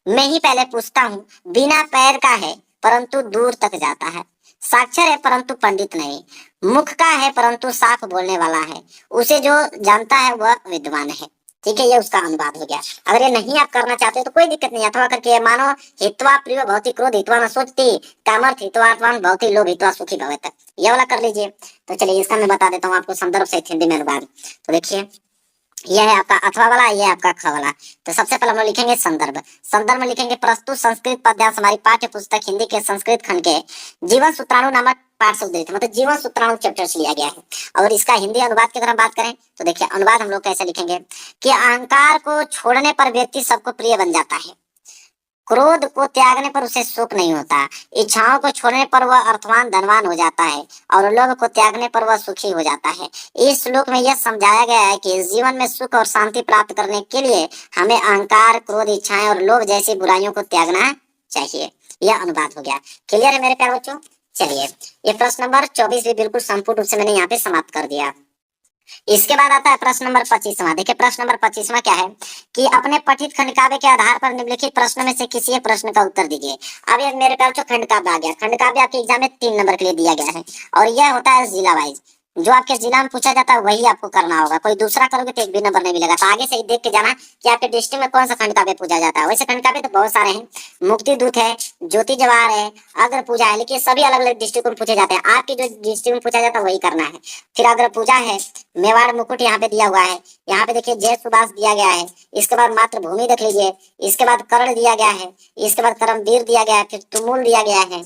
मैं ही पहले पूछता हूँ। बिना पैर का है परंतु दूर तक जाता है, साक्षर है परंतु पंडित नहीं, मुख का है परंतु साफ बोलने वाला है, उसे जो जानता है वह विद्वान है। ठीक है, ये उसका अनुवाद हो गया। अगर ये नहीं आप करना चाहते हो तो कोई दिक्कत नहीं, अथवा करके मानो हित्वा प्रिय भवति क्रोध हित्वा न सोचती कामर्थ हित्वार्थवान भवति लोभ हित्वा सुखी भवेत्, ये वाला कर लीजिए। तो चलिए इसका मैं बता देता हूँ आपको संदर्भ सहित हिंदी में अनुवाद। तो देखिए यह है आपका अथवा वाला, यह है आपका ख वाला। तो सबसे पहले हम लोग लिखेंगे संदर्भ। संदर्भ में लिखेंगे प्रस्तुत संस्कृत पद्यांश हमारी पाठ्य पुस्तक हिंदी के संस्कृत खंड के जीवन सूत्राणु नामक पाठ से उद्धृत, मतलब जीवन सूत्राणु चैप्टर से लिया गया है। और इसका हिंदी अनुवाद की अगर हम बात करें तो देखिए अनुवाद हम लोग कैसे लिखेंगे कि अहंकार को छोड़ने पर व्यक्ति सबको प्रिय बन जाता है, क्रोध को त्यागने पर उसे सुख नहीं होता, इच्छाओं को छोड़ने पर वह अर्थवान धनवान हो जाता है और लोभ को त्यागने पर वह सुखी हो जाता है। इस श्लोक में यह समझाया गया है कि जीवन में सुख और शांति प्राप्त करने के लिए हमें अहंकार, क्रोध, इच्छाएं और लोभ जैसी बुराइयों को त्यागना चाहिए। यह अनुवाद हो गया। क्लियर है मेरे प्यारे बच्चों? चलिए ये प्रश्न नंबर 24 भी बिल्कुल संपूर्ण रूप से मैंने यहाँ पे समाप्त कर दिया। इसके बाद आता है प्रश्न नंबर 25वां। देखिए प्रश्न नंबर 25वां क्या है कि अपने पठित खंड काव्य के आधार पर निम्नलिखित प्रश्न में से किसी एक प्रश्न का उत्तर दीजिए। अब ये मेरे पास जो खंड काव्य आ गया, खंड काव्य आपके एग्जाम में 3 नंबर के लिए दिया गया है और यह होता है जिला वाइज। जो आपके जिला में पूछा जाता है वही आपको करना होगा, कोई दूसरा करोगे तो एक भी नंबर नहीं मिलेगा। तो आगे से ही देख के जाना कि आपके डिस्ट्रिक्ट में कौन सा खंड काव्य पूछा जाता है। वैसे खंड काव्य तो बहुत सारे हैं, मुक्ति दूत है, ज्योति जवाहर है, अग्र पूजा है, लेकिन सभी अलग अलग डिस्ट्रिक्ट में पूछे जाते हैं। आपकी जो डिस्ट्रिक्ट में पूछा जाता है वही करना है। फिर अग्र पूजा है, मेवाड़ मुकुट यहाँ पे दिया हुआ है, यहाँ पे देखिए जय सुभाष दिया गया है, इसके बाद मातृभूमि देख लीजिए, इसके बाद कर्ण दिया गया है, इसके बाद करमवीर दिया गया है, फिर तुमुल दिया गया है।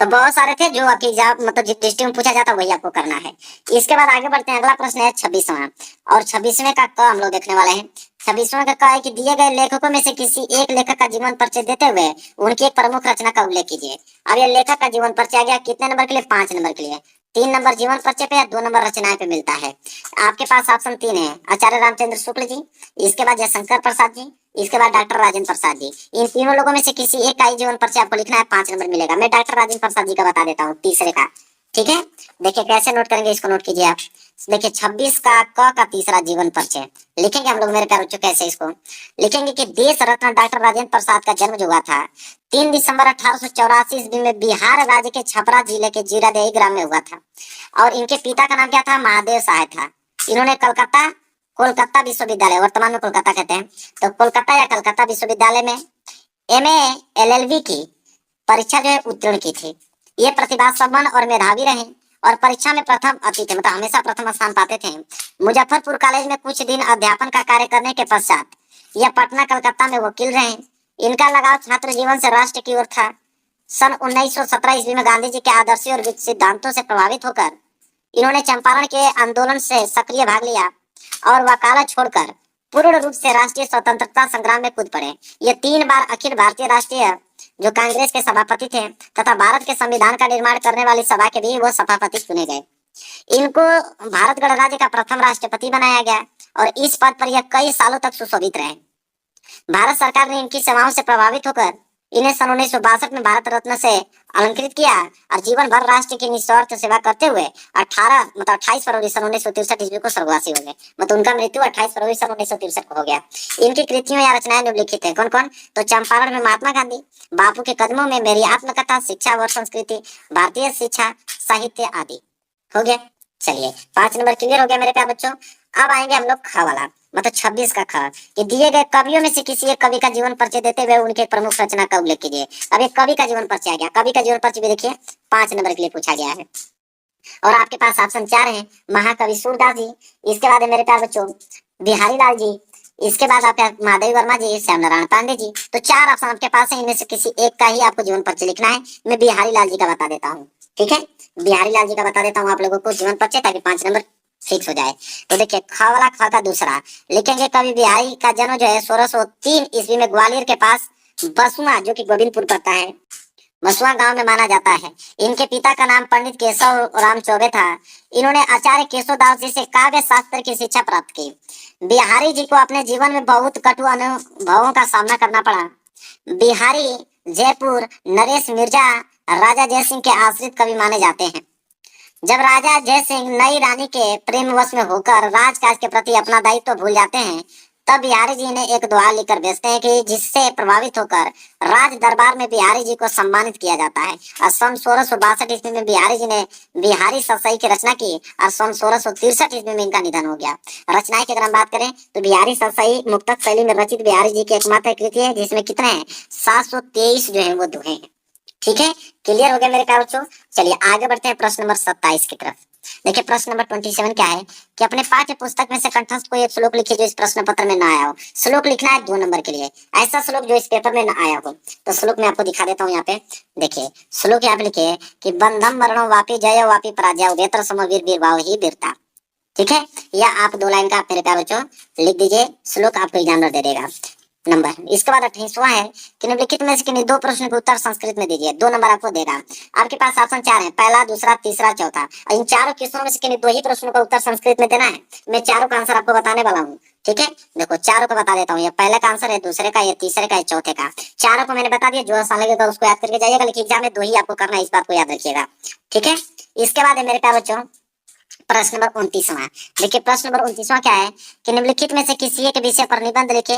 तो बहुत सारे थे जो आपके एग्जाम मतलब जिस डिस्ट्रिक्ट में पूछा जाता है वही आपको करना है। इसके बाद आगे बढ़ते हैं, अगला प्रश्न है 26वां और 26वें का क हम लोग देखने वाले हैं। 26वें का क है कि दिए गए लेखकों में से किसी एक लेखक का जीवन परिचय देते हुए उनकी एक प्रमुख रचना का उल्लेख कीजिए। अब ये लेखक का जीवन परिचय आ गया कितने नंबर के लिए, 5 नंबर के लिए। 3 नंबर जीवन परिचय पे या 2 नंबर रचनाएं पे मिलता है। आपके पास ऑप्शन 3 है, आचार्य रामचंद्र शुक्ल जी, इसके बाद जयशंकर प्रसाद जी, इसके बाद डॉक्टर राजेंद्र प्रसाद जी। इन तीनों लोगों में से किसी एक का ही जीवन परिचय आपको लिखना है, 5 नंबर मिलेगा। मैं डॉक्टर राजेंद्र प्रसाद जी का बता देता हूँ, तीसरे का। ठीक है, देखिए कैसे नोट करेंगे, इसको नोट कीजिए आप। देखिए 26 का तीसरा जीवन परिचय लिखेंगे हम लोग मेरे प्यारे बच्चों। कैसे इसको लिखेंगे कि देश रत्न डॉक्टर राजेंद्र प्रसाद का जन्म जो हुआ था 3 दिसंबर 1884 ईस्वी में बिहार राज्य के छपरा जिले के जीरादेई ग्राम में हुआ था। और इनके पिता का नाम क्या था? महादेव सहाय था। इन्होंने कोलकाता विश्वविद्यालय, वर्तमान में कोलकाता कहते हैं, तो कोलकाता या कलकत्ता विश्वविद्यालय में एमए एलएलबी की परीक्षा जो है उत्तीर्ण की थी। ये प्रतिभा संपन्न और मेधावी रहे और परीक्षा में प्रथम अति थे, मतलब हमेशा प्रथम स्थान पाते थे। मुजफ्फरपुर कॉलेज में कुछ दिन अध्यापन का कार्य करने के पश्चात यह पटना कलकत्ता में वकील रहे। इनका लगाव छात्र जीवन से राष्ट्र की ओर था। सन 1917 ईस्वी में गांधी जी के आदर्शों और सिद्धांतों से प्रभावित होकर इन्होंने चंपारण के आंदोलन से सक्रिय भाग लिया और वकालत छोड़कर पूर्ण रूप से राष्ट्रीय स्वतंत्रता संग्राम में कूद पड़े। ये 3 बार अखिल भारतीय राष्ट्रीय जो कांग्रेस के सभापति थे तथा भारत के संविधान का निर्माण करने वाली सभा के भी वो सभापति चुने गए। इनको भारत गणराज्य का प्रथम राष्ट्रपति बनाया गया और इस पद पर यह कई सालों तक सुशोभित रहे। भारत सरकार ने इनकी सेवाओं से प्रभावित होकर इन्हें सन 1962 में भारत रत्न से अलंकृत किया और जीवन भर राष्ट्र की निस्वार्थ सेवा करते हुए 28 फरवरी सन 1963 ईस्वी को स्वर्गवासी हो गए। मतलब उनका मृत्यु 28 फरवरी सन 1963 को हो गया। इनकी कृतियों या रचनाएं निम्नलिखित है। कौन कौन? तो चंपारण में महात्मा गांधी, बापू के कदमों में मेरी आत्मकथा, शिक्षा व संस्कृति, भारतीय शिक्षा साहित्य आदि। हो गया। चलिए 5 नंबर क्लियर हो गया मेरे प्यारे बच्चों। अब आएंगे हम लोग ख वाला, मतलब 26 का ख कि दिए गए कवियों में से किसी एक कवि का जीवन परिचय देते हुए उनके प्रमुख रचना का उल्लेख कीजिए। अब एक कवि का जीवन परिचय आ गया। कवि का जीवन परिचय भी देखिए 5 नंबर के लिए पूछा गया है और आपके पास ऑप्शन 4 है। महाकवि सूरदास जी, इसके बाद है मेरे प्यारे बच्चों बिहारी लाल जी, इसके बाद आपके महादेवी वर्मा जी, श्याम नारायण पांडे जी। तो 4 ऑप्शन आपके पास है, इनमें से किसी एक का ही आपको जीवन परिचय लिखना है। मैं बिहारी लाल जी का बता देता हूँ, ठीक है, बिहारी लाल जी का बता देता हूँ आप लोगों को जीवन परिचय, ताकि 5 नंबर फिक्स हो जाए। तो देखिए ख वाला ख का दूसरा लिखेंगे कवि बिहारी का जन्म जो है 1603 ईस्वी में ग्वालियर के पास बसुआ, जो कि गोविंदपुर पड़ता है, बसुआ गांव में माना जाता है। इनके पिता का नाम पंडित केशव राम चौबे था। इन्होंने आचार्य केशवदास जी से काव्य शास्त्र की शिक्षा प्राप्त की। बिहारी जी को अपने जीवन में बहुत कटु अनुभवों का सामना करना पड़ा। बिहारी जयपुर नरेश मिर्जा राजा जयसिंह के आश्रित कवि माने जाते हैं। जब राजा जयसिंह नई रानी के प्रेमवश में होकर राजकाज के प्रति अपना दायित्व भूल जाते हैं, तब बिहारी जी ने एक दोहा लिखकर भेजते हैं कि जिससे प्रभावित होकर राज दरबार में बिहारी जी को सम्मानित किया जाता है। और सन 1662 ईस्वी में बिहारी जी ने बिहारी सतसई की रचना की और सन 1663 ईस्वी में इनका निधन हो गया। रचनाएं की अगर हम बात करें तो बिहारी सतसई मुक्तक शैली में रचित बिहारी जी की एकमात्र कृति है, जिसमें कितने हैं 723 जो है वो दोहे हैं। ठीक है, क्लियर हो गया मेरे प्यारे बच्चों। चलिए आगे बढ़ते हैं प्रश्न नंबर 27 की तरफ। देखिए प्रश्न नंबर 27 क्या है कि अपने पाठ्य पुस्तक में से कंठस्थ कोई एक श्लोक लिखिए जो इस प्रश्न पत्र में ना आया हो। श्लोक लिखना है 2 नंबर के लिए, ऐसा श्लोक जो इस पेपर में ना आया हो। तो श्लोक मैं आपको दिखा देता हूँ यहाँ पे। देखिए श्लोक यहाँ पे लिखिए कि बंधम मरणो वापी जय वापी पराजय वेत्र सम वीर वीर भाव ही वीरता। ठीक है, या आप 2 लाइन का मेरे प्यारे बच्चों लिख दीजिए, श्लोक आपको एग्जामिनर दे देगा नंबर। इसके बाद 28वां है कि निम्नलिखित में से किन्हीं 2 प्रश्न के उत्तर संस्कृत में दीजिए। 2 नंबर आपको देगा। आपके पास ऑप्शन 4 है, पहला, दूसरा, तीसरा, चौथा। इन चारों क्वेश्चनों में से किन्हीं 2 ही प्रश्नों का उत्तर संस्कृत में देना है। मैं चारों का आंसर आपको बताने वाला हूँ। ठीक है, देखो चारों को बता देता हूँ। ये पहले का आंसर है, दूसरे का, ये तीसरे का, ये चौथे का। चारों को मैंने बता दिया, जो आसान लगेगा उसको याद करके जाइएगा, लेकिन एग्जाम में 2 ही आपको करना है, इस बात को याद रखिएगा। ठीक है, इसके बाद है मेरे प्यारे बच्चों प्रश्न नंबर 29वां। देखिए प्रश्न नंबर 29वां क्या है कि निम्नलिखित में से किसी एक विषय पर निबंध लिखे।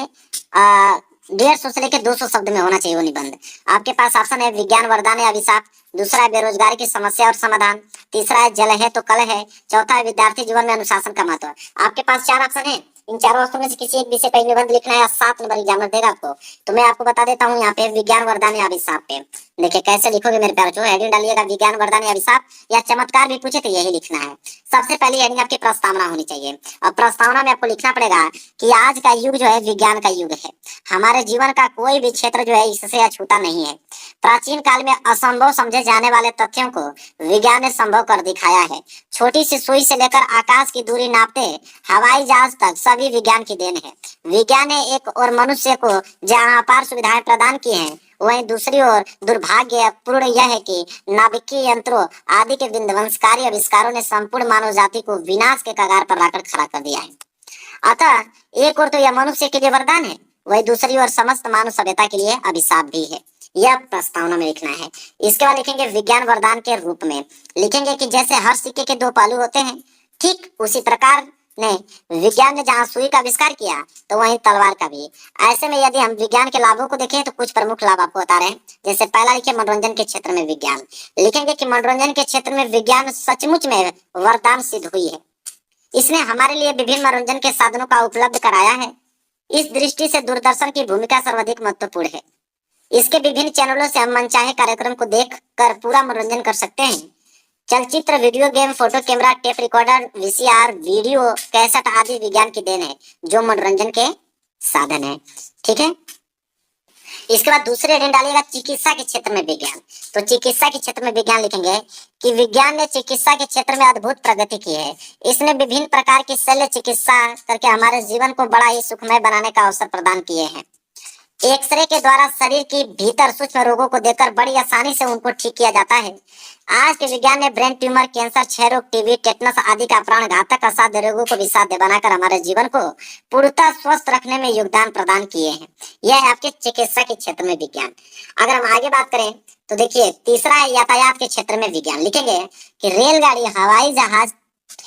150 से लेकर 200 शब्द में होना चाहिए वो निबंध। आपके पास ऑप्शन है विज्ञान वरदान या अभिशाप, दूसरा है बेरोजगारी की समस्या और समाधान, तीसरा है जल है तो कल है, चौथा है विद्यार्थी जीवन में अनुशासन का महत्व। आपके पास 4 ऑप्शन है, इन चारों ऑप्शन में से किसी एक विषय का निबंध लिखना है। 7 नंबर एग्जामिनर देगा आपको। तो मैं आपको बता देता हूँ यहाँ पे विज्ञान वरदान या अभिशाप पे। देखिए कैसे लिखोगे मेरे प्यारे बच्चों, हेडिंग डालिएगा विज्ञान वरदान या अभिशाप, या चमत्कार भी पूछे तो यही लिखना है। सबसे पहली हेडिंग आपकी प्रस्तावना होनी चाहिए और प्रस्तावना में आपको लिखना पड़ेगा कि आज का युग जो है विज्ञान का युग है। हमारे जीवन का कोई भी क्षेत्र जो है इससे अछूता नहीं है। प्राचीन काल में असंभव समझे जाने वाले तथ्यों को विज्ञान ने संभव कर दिखाया है। छोटी सी सुई से लेकर आकाश की दूरी नापते हवाई जहाज तक सभी विज्ञान की देन है। विज्ञान ने एक और मनुष्य को जहां अपार सुविधाएं प्रदान की हैं, वहीं दूसरी ओर दुर्भाग्यपूर्ण यह है कि नाभिकीय यंत्रों आदि के विध्वंसकारी आविष्कारों ने संपूर्ण मानव जाति को विनाश के कगार पर लाकर खड़ा कर दिया है। अतः एक ओर तो यह मनुष्य के लिए वरदान है, वही दूसरी ओर समस्त मानव सभ्यता के लिए अभिशाप भी है। यह प्रस्तावना में लिखना है। इसके बाद लिखेंगे विज्ञान वरदान के रूप में लिखेंगे कि जैसे हर सिक्के के 2 पहलू होते हैं, ठीक उसी प्रकार ने विज्ञान ने जहाँ सुई का आविष्कार किया तो वहीं तलवार का भी। ऐसे में यदि हम विज्ञान के लाभों को देखें तो कुछ प्रमुख लाभ आपको बता रहे हैं। जैसे पहला लिखिए मनोरंजन के क्षेत्र में विज्ञान। लिखेंगे कि मनोरंजन के क्षेत्र में विज्ञान सचमुच में वरदान सिद्ध हुई है। इसने हमारे लिए विभिन्न मनोरंजन के साधनों का उपलब्ध कराया है। इस दृष्टि से दूरदर्शन की भूमिका सर्वाधिक महत्वपूर्ण है। इसके विभिन्न चैनलों से हम मनचाहे कार्यक्रम को देख कर पूरा मनोरंजन कर सकते हैं। चलचित्र, video game, photo camera, tape recorder, VCR, video cassette आदि विज्ञान की देन है जो मनोरंजन के साधन है। ठीक है, इसके बाद दूसरे हेडिंग डालिएगा चिकित्सा के क्षेत्र में विज्ञान। तो चिकित्सा के क्षेत्र में विज्ञान लिखेंगे कि विज्ञान ने चिकित्सा के क्षेत्र में अद्भुत प्रगति की है। इसने विभिन्न प्रकार की शल्य चिकित्सा करके हमारे जीवन को बड़ा ही सुखमय बनाने का अवसर प्रदान किए हैं। एक्सरे के द्वारा शरीर के भीतर सूक्ष्म रोगों को देखकर बड़ी आसानी से उनको ठीक किया जाता है। आज के विज्ञान ने ब्रेन ट्यूमर, कैंसर, क्षय रोग, टीबी, टेटनस आदि का प्राण घातक असाध्य रोगों को भी साध्य बनाकर हमारे जीवन को पूर्णतः स्वस्थ रखने में योगदान प्रदान किए हैं। यह है आपके चिकित्सा के क्षेत्र में विज्ञान। अगर हम आगे बात करें तो देखिए तीसरा है यातायात के क्षेत्र में विज्ञान। लिखेंगे कि रेलगाड़ी, हवाई जहाज,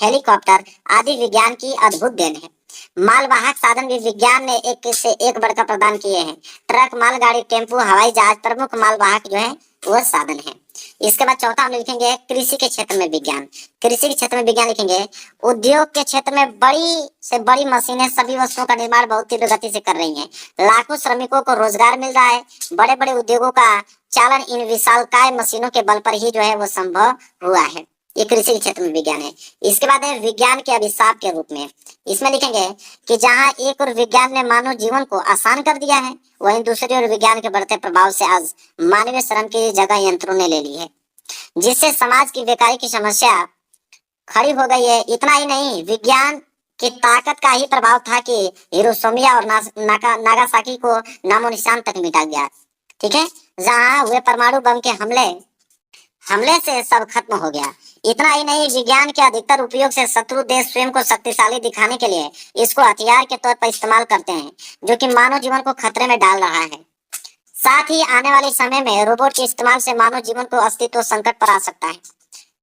हेलीकॉप्टर आदि विज्ञान की अद्भुत देन है। मालवाहक साधन भी विज्ञान ने एक से एक बढ़कर प्रदान किए हैं। ट्रक, मालगाड़ी, टेम्पो, हवाई जहाज प्रमुख मालवाहक जो है वह साधन है। इसके बाद चौथा हम लिखेंगे कृषि के क्षेत्र में विज्ञान। कृषि के क्षेत्र में विज्ञान लिखेंगे उद्योग के क्षेत्र में बड़ी से बड़ी मशीनें सभी वस्तुओं का निर्माण बहुत तीव्र गति से कर रही हैं। लाखों श्रमिकों को रोजगार मिल रहा है। बड़े बड़े उद्योगों का चालन इन विशालकाय मशीनों के बल पर ही जो है वो संभव हुआ है। ये कृषि के क्षेत्र में विज्ञान है। इसके बाद है विज्ञान के अभिशाप के रूप में। इसमें लिखेंगे कि जहां एक और विज्ञान ने मानव जीवन को आसान कर दिया है, वहीं दूसरी ओर विज्ञान के बढ़ते प्रभाव से आज मानवीय श्रम की जगह यंत्रों ने ले ली है, जिससे समाज की बेकारी की समस्या खड़ी हो गई है। इतना ही नहीं, विज्ञान की ताकत का ही प्रभाव था कि हिरोशिमा और नागासाकी को नामो निशान तक मिटा गया। ठीक है, जहां हुए परमाणु बम के हमले से सब खत्म हो गया। इतना ही नहीं, विज्ञान के अधिकतर उपयोग से शत्रु देश स्वयं को शक्तिशाली दिखाने के लिए इसको हथियार के तौर पर इस्तेमाल करते हैं, जो कि मानव जीवन को खतरे में डाल रहा है। साथ ही आने वाले समय में रोबोट के इस्तेमाल से मानव जीवन को अस्तित्व संकट पर आ सकता है,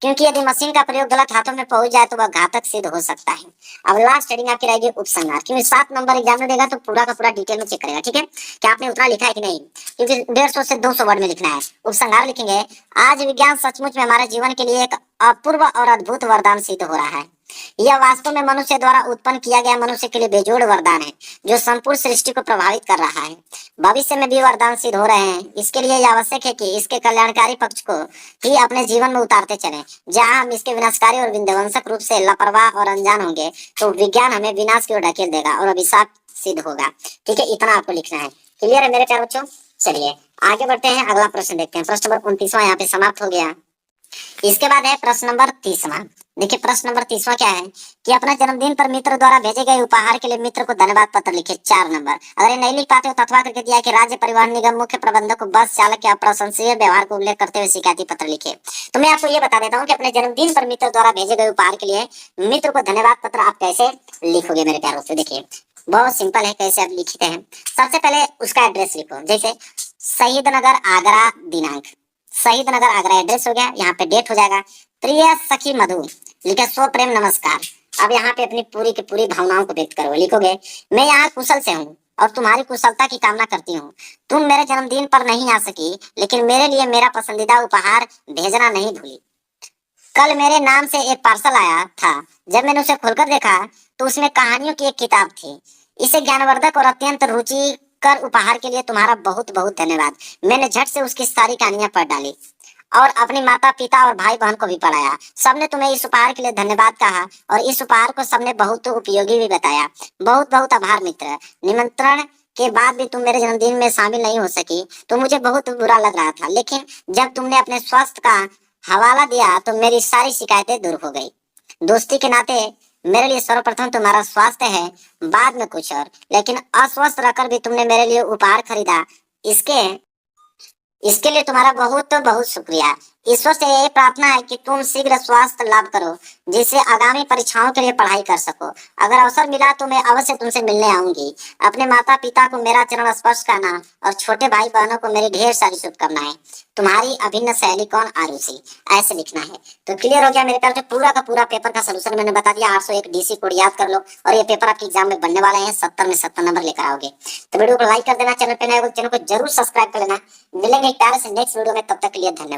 क्योंकि यदि मशीन का प्रयोग गलत हाथों में पहुंच जाए तो वह घातक सिद्ध हो सकता है। अब लास्ट हेडिंग आपकी रहेगी उपसंहार, क्योंकि 7 नंबर एग्जाम में देगा तो पूरा का पूरा डिटेल में चेक करेगा। ठीक है, कि आपने उतना लिखा है कि नहीं, क्योंकि 150 से 200 वर्ड में लिखना है। उपसंहार लिखेंगे आज विज्ञान सचमुच में हमारे जीवन के लिए एक अपूर्व और अद्भुत वरदान सिद्ध हो रहा है। यह वास्तव में मनुष्य द्वारा उत्पन्न किया गया मनुष्य के लिए बेजोड़ वरदान है, जो संपूर्ण सृष्टि को प्रभावित कर रहा है। भविष्य में भी वरदान सिद्ध हो रहे हैं। इसके लिए यह आवश्यक है कि इसके कल्याणकारी पक्ष को ही अपने जीवन में उतारते चलें। जहां हम इसके विनाशकारी और विध्वंसक रूप से लापरवाह और अनजान होंगे तो विज्ञान हमें विनाश की ओर ढकेल देगा और अभिशाप सिद्ध होगा। ठीक है, इतना आपको लिखना है। क्लियर है मेरे प्यारे बच्चों? चलिए आगे बढ़ते हैं, अगला प्रश्न देखते हैं। प्रश्न नंबर 29वां यहाँ पे समाप्त हो गया। इसके बाद है प्रश्न नंबर 30वां। देखिए प्रश्न नंबर 30वां क्या है कि अपने जन्मदिन पर मित्र द्वारा भेजे गए उपहार के लिए मित्र को धन्यवाद पत्र लिखे 4 नंबर। अगर ये नहीं लिख पाते हो तो अथवा करके दिया कि राज्य परिवहन निगम मुख्य प्रबंधक को बस चालक के अप्रशंसनीय व्यवहार को उल्लेख करते हुए शिकायती पत्र लिखे। तो मैं आपको ये बता देता हूँ कि अपने जन्मदिन पर मित्र द्वारा भेजे गए उपहार के लिए मित्र को धन्यवाद पत्र आप कैसे लिखोगे मेरे प्यारों से। देखिए बहुत सिंपल है, कैसे आप लिखते हैं। सबसे पहले उसका एड्रेस लिखो, जैसे शहीद नगर आगरा, दिनांक शहीद नगर आगरा एड्रेस हो गया। यहाँ पे डेट हो जाएगा प्रिय सखी मधु, लिखे सो प्रेम नमस्कार। अब यहाँ पे अपनी पूरी की पूरी भावनाओं को व्यक्त करो। लिखोगे मैं यहाँ कुशल से हूँ और तुम्हारी कुशलता की कामना करती हूँ। तुम मेरे जन्मदिन पर नहीं आ सकी, लेकिन मेरे लिए मेरा पसंदीदा उपहार भेजना नहीं भूली। कल मेरे नाम से एक पार्सल आया था। जब मैंने उसे खोलकर देखा तो उसमें कहानियों की एक किताब थी। इसे ज्ञानवर्धक और अत्यंत रुचिकर उपहार के लिए तुम्हारा बहुत बहुत धन्यवाद। मैंने झट से उसकी सारी कहानियां पढ़ डाली और अपने माता पिता और भाई बहन को भी पढ़ाया। सबने तुम्हें इस उपहार के लिए धन्यवाद कहा और इस उपहार को सबने बहुत उपयोगी भी बताया। बहुत बहुत आभार मित्र। निमंत्रण के बाद भी तुम मेरे जन्मदिन में शामिल नहीं हो सकी तो मुझे बहुत बुरा लग रहा था, लेकिन जब तुमने अपने स्वास्थ्य का हवाला दिया तो मेरी सारी शिकायतें दूर हो गई। दोस्ती के नाते मेरे लिए सर्वप्रथम तुम्हारा स्वास्थ्य है, बाद में कुछ और, लेकिन अस्वस्थ रहकर भी तुमने मेरे लिए उपहार खरीदा, इसके लिए तुम्हारा बहुत बहुत शुक्रिया। ईश्वर से यही प्रार्थना है कि तुम शीघ्र स्वास्थ्य लाभ करो, जिससे आगामी परीक्षाओं के लिए पढ़ाई कर सको। अगर अवसर मिला तो मैं अवश्य तुमसे मिलने आऊंगी। अपने माता पिता को मेरा चरण स्पर्श करना और छोटे भाई बहनों को मेरी ढेर सारी शुभकामनाएं। तुम्हारी अभिन्न सहेली कौन, आरुषि। ऐसे लिखना है। तो क्लियर हो गया मेरे प्यार। जो पूरा का पूरा पेपर का सोल्यूशन मैंने बता दिया। 801 डीसी कोड याद कर लो और ये पेपर आपके एग्जाम में बनने वाले हैं। 70 में 70 नंबर लेकर आओगे। तो वीडियो को लाइक कर देना, चैनल पे नए हो तो चैनल को जरूर सब्सक्राइब कर लेना। मिलेंगे एक प्यारे से नेक्स्ट वीडियो में, तब तक के लिए धन्यवाद।